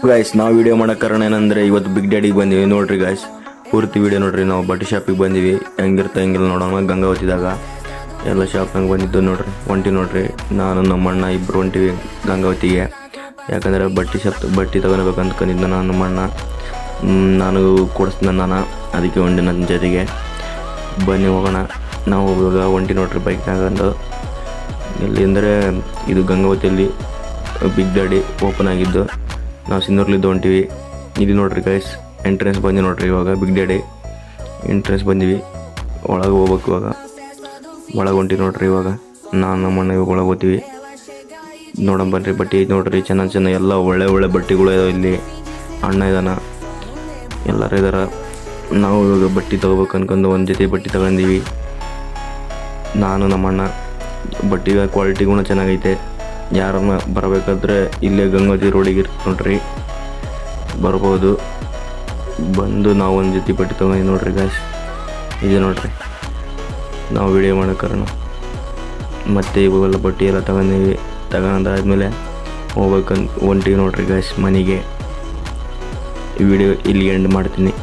Guys ನಾವು video ಮಾಡೋ ಕಾರಣ ಏನಂದರೆ ಇವತ್ತು ಬಿಗ್ ಡ್ಯಾಡಿಗೆ ಬಂದೀವಿ ನೋಡ್ರಿ ಗಾಯ್ಸ್. ಪೂರ್ತಿ ವಿಡಿಯೋ ನೋಡ್ರಿ. ನಾವು ಬಟ್ಟೆ ಶಾಪಿಗೆ ಬಂದೀವಿ, ಹೆಂಗಿರುತ್ತೆ ಹೆಂಗಿಲ್ಲ ನೋಡೋಣ. ಗಂಗಾವತಿದಾಗ ಎಲ್ಲ ಶಾಪ್ನಾಗ ಬಂದಿದ್ದು ನೋಡ್ರಿ. ಒಂಟಿ ನೋಡ್ರಿ, ನಾನು ನಮ್ಮ ಅಣ್ಣ ಇಬ್ಬರು ಹೊಂಟಿವಿ ಗಂಗಾವತಿಗೆ. ಯಾಕಂದರೆ ಬಟ್ಟೆ ತಗೊಳ್ಬೇಕಂತ ಅಂದ್ಕೊಂಡಿದ್ದ ನಮ್ಮ ಅಣ್ಣ, ನಾನು ಕೊಡಿಸ್ದ ನಾನು, ಅದಕ್ಕೆ ಹೊಂಟಿ ನನ್ನ ಜೊತೆಗೆ. ಬನ್ನಿ ಹೋಗೋಣ. ನಾವು ಇವಾಗ ಒಂಟಿ ನೋಡ್ರಿ ಬೈಕ್ನಾಗಂದು. ಎಲ್ಲಿ ಅಂದರೆ ಇದು ಗಂಗಾವತಿಯಲ್ಲಿ ಬಿಗ್ ಡ್ಯಾಡಿ ಓಪನ್ ಆಗಿದ್ದು. ನಾವು ಸಿನ್ನೂರ್ಲಿದ್ದು ಹೊಂಟಿವಿ. ಇದು ನೋಡ್ರಿ ಗೈಸ್, ಎಂಟ್ರೆನ್ಸ್ ಬಂದು ನೋಡ್ರಿ. ಇವಾಗ ಬಿಗ್ ಡ್ಯಾಡಿ ಎಂಟ್ರೆನ್ಸ್ ಬಂದಿವಿ. ಒಳಗೆ ಹೋಗ್ಬೇಕು ಇವಾಗ. ಒಳಗೆ ಹೊಂಟಿ ನೋಡ್ರಿ. ಇವಾಗ ನಾನು ನಮ್ಮ ಅಣ್ಣ ಇವಾಗ ಒಳಗೆ ಹೋಗ್ತೀವಿ. ನೋಡೋಣ ಬನ್ರಿ. ಬಟ್ಟೆ ನೋಡ್ರಿ, ಚೆನ್ನಾಗಿ ಎಲ್ಲ ಒಳ್ಳೆ ಬಟ್ಟೆಗಳು ಇದಾವೆ ಇಲ್ಲಿ. ಅಣ್ಣ ಇದ್ದಾನ, ಎಲ್ಲರೂ ಇದಾರ. ನಾವು ಇವಾಗ ಬಟ್ಟೆ ತೊಗೋಬೇಕು ಅನ್ಕೊಂಡು ಒಂದು ಜೊತೆ ಬಟ್ಟೆ ತಗೊಂಡೀವಿ. ನಾನು ನಮ್ಮ ಅಣ್ಣ. ಬಟ್ಟೆಗೆ ಕ್ವಾಲಿಟಿ ಗುಣ ಚೆನ್ನಾಗೈತೆ. ಯಾರನ್ನ ಬರಬೇಕಾದ್ರೆ ಇಲ್ಲೇ ಗಂಗಾವತಿ ರೋಡಿಗೆ ಇರುತ್ತೆ ನೋಡ್ರಿ, ಬರ್ಬೋದು. ಬಂದು ನಾವು ಒಂದು ಜೊತೆ ಬಟ್ಟೆ ತೊಗೊಂಡು ನೋಡ್ರಿ ಗಾಯ್ಸ್. ಇದೆ ನೋಡ್ರಿ ನಾವು ವಿಡಿಯೋ ಮಾಡೋ ಕಾರಣ. ಮತ್ತು ಇವಾಗೆಲ್ಲ ಬಟ್ಟೆ ಎಲ್ಲ ತಗೊಂಡೀವಿ. ತಗೊಂಡಾದ್ಮೇಲೆ ಹೋಗ್ಬೇಕಂತ ಹೊಂಟಿವಿ ನೋಡ್ರಿ ಗಾಯ್ಸ್ ಮನೆಗೆ. ಈ ವಿಡಿಯೋ ಇಲ್ಲಿ ಎಂಡ್ ಮಾಡ್ತೀನಿ.